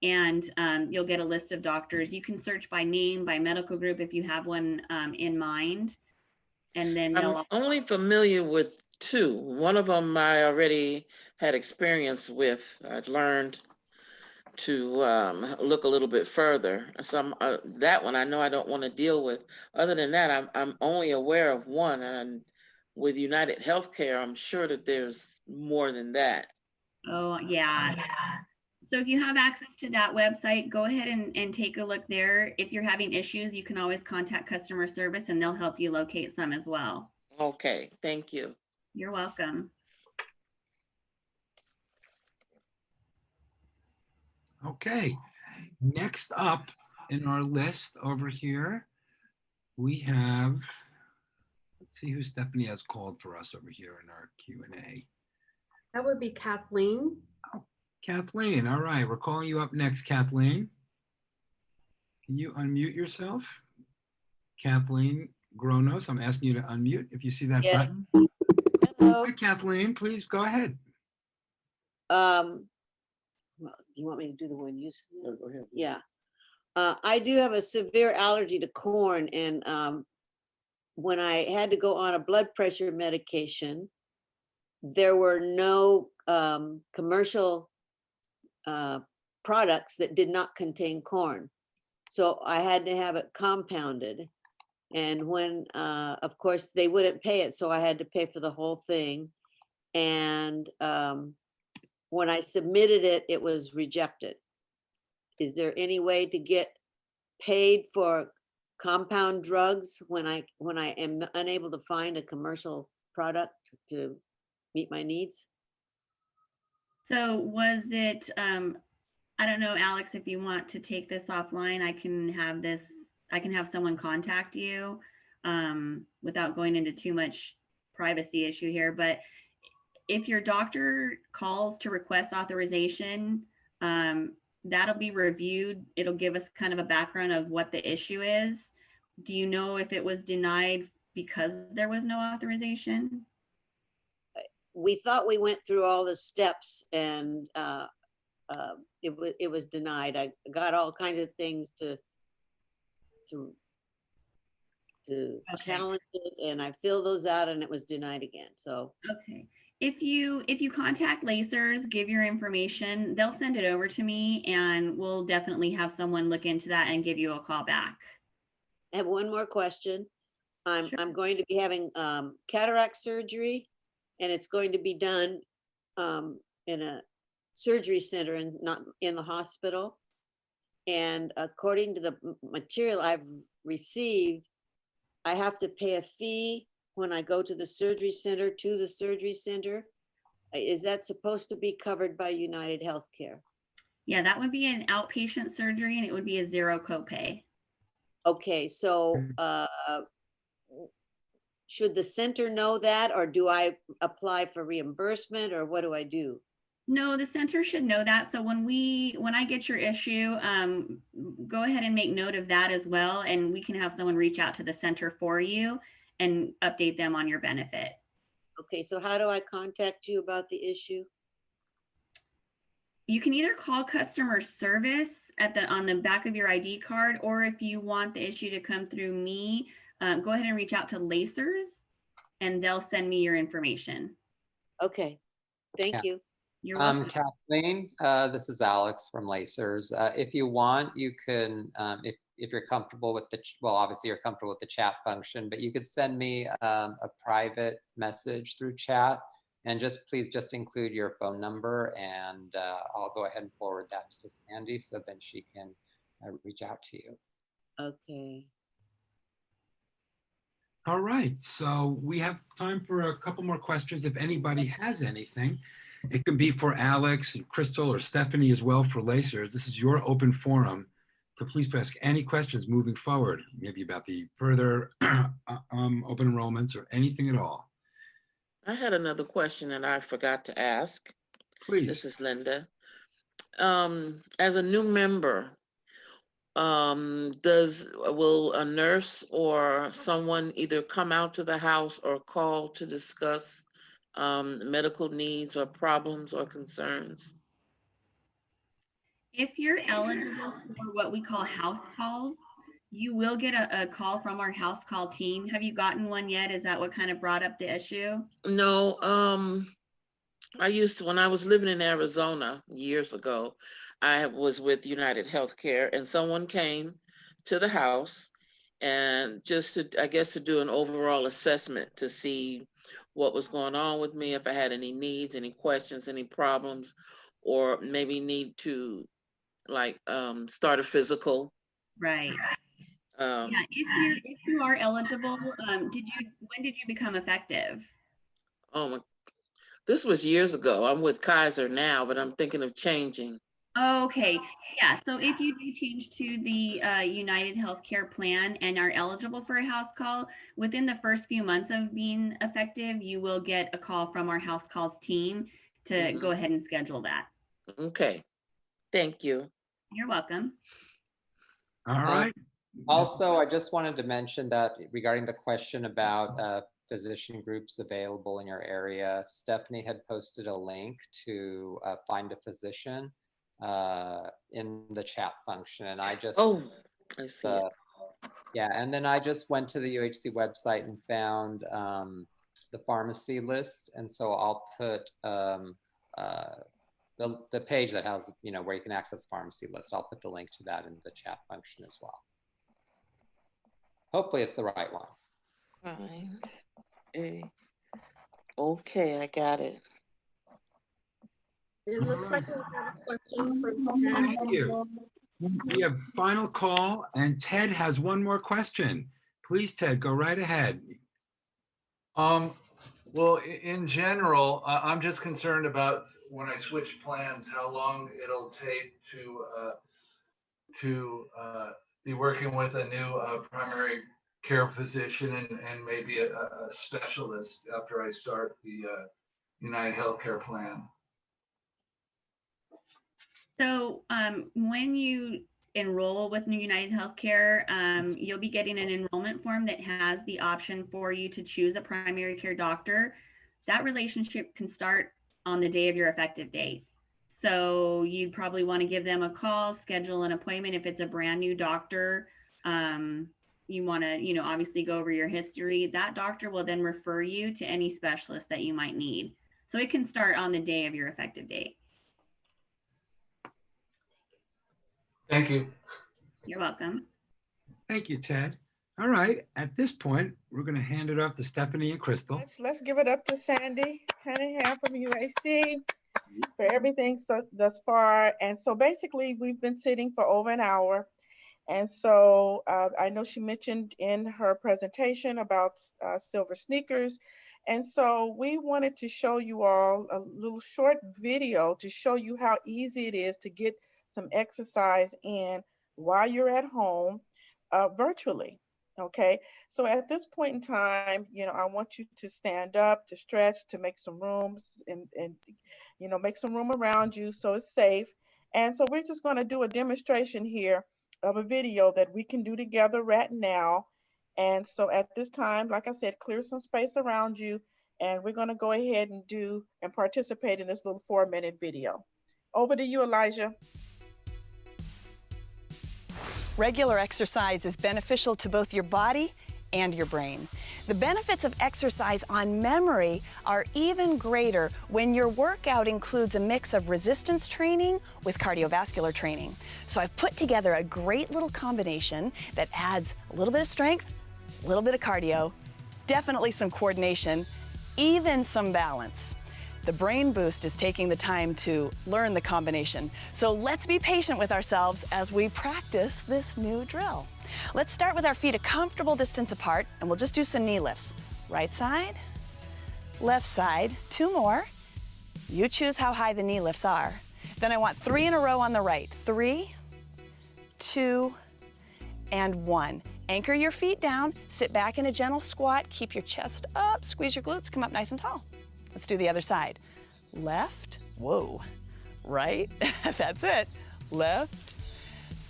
S6: and you'll get a list of doctors. You can search by name, by medical group if you have one in mind. And then
S8: I'm only familiar with 2. One of them I already had experience with. I'd learned to look a little bit further. So that one I know I don't want to deal with. Other than that, I'm only aware of one, and with UnitedHealthcare, I'm sure that there's more than that.
S6: Oh, yeah. So if you have access to that website, go ahead and take a look there. If you're having issues, you can always contact customer service and they'll help you locate some as well.
S8: Okay, thank you.
S6: You're welcome.
S2: Okay, next up in our list over here, we have, let's see who Stephanie has called for us over here in our Q&A.
S3: That would be Kathleen.
S2: Oh, Kathleen, all right, we're calling you up next, Kathleen. Can you unmute yourself? Kathleen Gronos, I'm asking you to unmute if you see that button.
S9: Hello.
S2: Hi, Kathleen, please go ahead.
S9: Well, do you want me to do the one you said? No, go ahead. Yeah. I do have a severe allergy to corn, and when I had to go on a blood pressure medication, there were no commercial products that did not contain corn. So I had to have it compounded. And when, of course, they wouldn't pay it, so I had to pay for the whole thing. And when I submitted it, it was rejected. Is there any way to get paid for compound drugs when I am unable to find a commercial product to meet my needs?
S6: So was it, I don't know, Alex, if you want to take this offline, I can have someone contact you without going into too much privacy issue here. But if your doctor calls to request authorization, that'll be reviewed. It'll give us kind of a background of what the issue is. Do you know if it was denied because there was no authorization?
S9: We thought we went through all the steps, and it was denied. I got all kinds of things to challenge it, and I filled those out, and it was denied again. So
S6: okay. If you contact Lacers, give your information, they'll send it over to me, and we'll definitely have someone look into that and give you a call back.
S9: I have one more question.
S6: Sure.
S9: I'm going to be having cataract surgery, and it's going to be done in a surgery center and not in the hospital. And according to the material I've received, I have to pay a fee when I go to the surgery center, Is that supposed to be covered by UnitedHealthcare?
S6: Yeah, that would be an outpatient surgery, and it would be a zero copay.
S9: Okay, so should the center know that, or do I apply for reimbursement, or what do I do?
S6: No, the center should know that. So when I get your issue, go ahead and make note of that as well. And we can have someone reach out to the center for you and update them on your benefit.
S9: Okay, so how do I contact you about the issue?
S6: You can either call customer service on the back of your ID card, or if you want the issue to come through me, go ahead and reach out to Lacers and they'll send me your information.
S9: Okay, thank you.
S6: You're welcome.
S1: Kathleen, this is Alex from Lacers. If you want, you can, if you're comfortable with well, obviously you're comfortable with the chat function, but you could send me a private message through chat, and please just include your phone number, and I'll go ahead and forward that to Sandy so then she can reach out to you.
S9: Okay.
S2: All right, so we have time for a couple more questions if anybody has anything. It can be for Alex and Crystal or Stephanie as well for LACERS. This is your open forum, so please ask any questions moving forward, maybe about the further open enrollments or anything at all.
S8: I had another question that I forgot to ask.
S2: Please.
S8: This is Linda. As a new member, will a nurse or someone either come out to the house or call to discuss medical needs or problems or concerns?
S6: If you're eligible for what we call house calls, you will get a call from our house call team. Have you gotten one yet? Is that what kind of brought up the issue?
S8: No, I used to, when I was living in Arizona years ago, I was with UnitedHealthcare, and someone came to the house and just to, I guess, to do an overall assessment to see what was going on with me, if I had any needs, any questions, any problems, or maybe need to start a physical.
S6: Right. Yeah, if you are eligible, when did you become effective?
S8: Oh, this was years ago. I'm with Kaiser now, but I'm thinking of changing.
S6: Okay, yeah, so if you do change to the UnitedHealthcare plan and are eligible for a house call, within the first few months of being effective, you will get a call from our house calls team to go ahead and schedule that.
S8: Okay, thank you.
S6: You're welcome.
S2: All right.
S1: Also, I just wanted to mention that regarding the question about physician groups available in your area, Stephanie had posted a link to find a physician in the chat function, and I just
S8: I see it.
S1: Yeah, and then I just went to the UHC website and found the pharmacy list, and so I'll put the page that has where you can access pharmacy list. I'll put the link to that in the chat function as well. Hopefully it's the right one.
S8: Okay, I got it.
S3: It looks like we have a question from Ted.
S2: Thank you. We have final call, and Ted has one more question. Please, Ted, go right ahead.
S7: Well, in general, I'm just concerned about when I switch plans, how long it'll take to be working with a new primary care physician and maybe a specialist after I start the UnitedHealthcare plan.
S6: So when you enroll with UnitedHealthcare, you'll be getting an enrollment form that has the option for you to choose a primary care doctor. That relationship can start on the day of your effective date. So you'd probably want to give them a call, schedule an appointment. If it's a brand new doctor, you want to, obviously go over your history. That doctor will then refer you to any specialist that you might need. So it can start on the day of your effective date.
S7: Thank you.
S6: You're welcome.
S2: Thank you, Ted. All right, at this point, we're going to hand it off to Stephanie and Crystal.
S4: Let's give it up to Sandy Cunningham from UAC for everything thus far. And so basically, we've been sitting for over an hour. And so I know she mentioned in her presentation about silver sneakers. And so we wanted to show you all a little short video to show you how easy it is to get some exercise in while you're at home virtually. Okay, so at this point in time, I want you to stand up, to stretch, to make some room and make some room around you so it's safe. And so we're just going to do a demonstration here of a video that we can do together right now. And so at this time, like I said, clear some space around you, and we're going to go ahead and do and participate in this little 4-minute video. Over to you, Elijah.
S10: Regular exercise is beneficial to both your body and your brain. The benefits of exercise on memory are even greater when your workout includes a mix of resistance training with cardiovascular training. So I've put together a great little combination that adds a little bit of strength, a little bit of cardio, definitely some coordination, even some balance. The Brain Boost is taking the time to learn the combination. So let's be patient with ourselves as we practice this new drill. Let's start with our feet a comfortable distance apart, and we'll just do some knee lifts. Right side, left side, 2 more. You choose how high the knee lifts are. Then I want 3 in a row on the right. 3, 2, and 1. Anchor your feet down, sit back in a gentle squat, keep your chest up, squeeze your glutes, come up nice and tall. Let's do the other side. Left, whoa, right, that's it. Left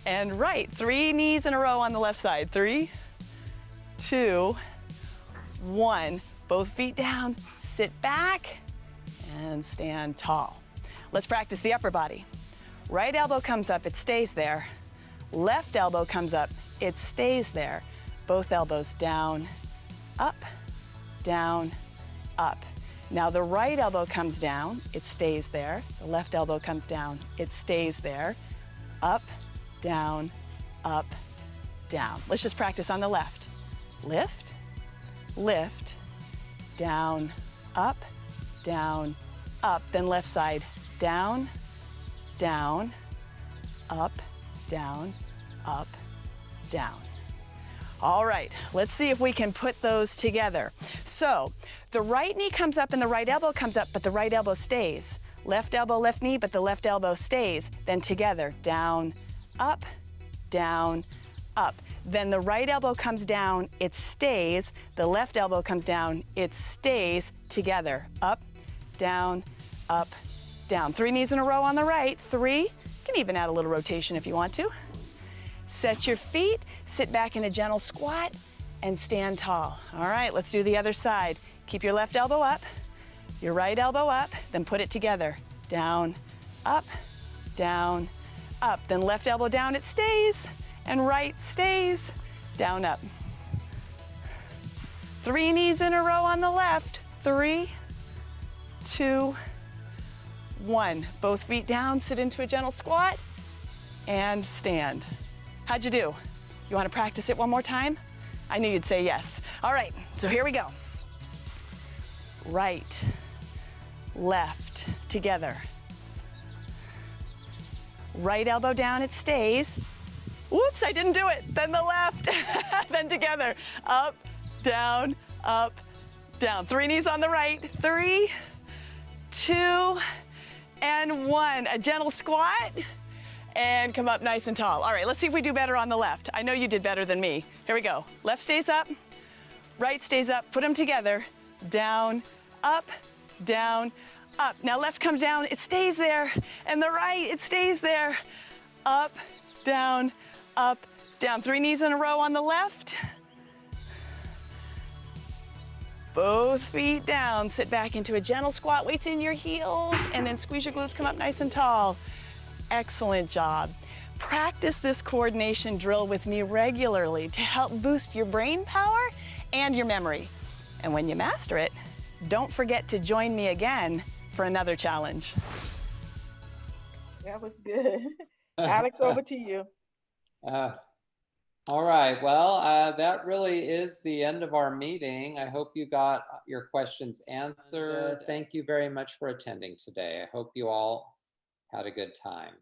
S10: and right. 3 knees in a row on the left side. 3, 2, 1. Both feet down, sit back and stand tall. Let's practice the upper body. Right elbow comes up, it stays there. Left elbow comes up, it stays there. Both elbows down, up, down, up. Now the right elbow comes down, it stays there. The left elbow comes down, it stays there. Up, down, up, down. Let's just practice on the left. Lift, lift, down, up, up. Then left side, down, down, up, down, up, down. All right, let's see if we can put those together. So the right knee comes up and the right elbow comes up, but the right elbow stays. Left elbow, left knee, but the left elbow stays. Then together, down, up, up. Then the right elbow comes down, it stays. The left elbow comes down, it stays together. Up, down, up, down. 3 knees in a row on the right. 3, you can even add a little rotation if you want to. Set your feet, sit back in a gentle squat, and stand tall. All right, let's do the other side. Keep your left elbow up, your right elbow up, then put it together. Down, up, up. Then left elbow down, it stays, and right stays, down, up. 3 knees in a row on the left. 3, 2, 1. Both feet down, sit into a gentle squat, and stand. How'd you do? You want to practice it one more time? I knew you'd say yes. All right, so here we go. Right, left, together. Right elbow down, it stays. Whoops, I didn't do it. Then the left, then together. Up, down, 3 knees on the right. 3, 2, and 1. A gentle squat. And come up nice and tall. All right, let's see if we do better on the left. I know you did better than me. Here we go. Left stays up, right stays up. Put them together. Down, up, up. Now left comes down, it stays there. And the right, it stays there. Up, down, 3 knees in a row on the left. Both feet down. Sit back into a gentle squat. Weights in your heels. And then squeeze your glutes, come up nice and tall. Excellent job. Practice this coordination drill with me regularly to help boost your brain power and your memory. And when you master it, don't forget to join me again for another challenge.
S4: That was good. Alex, over to you.
S1: All right, well, that really is the end of our meeting. I hope you got your questions answered. Thank you very much for attending today. I hope you all had a good time.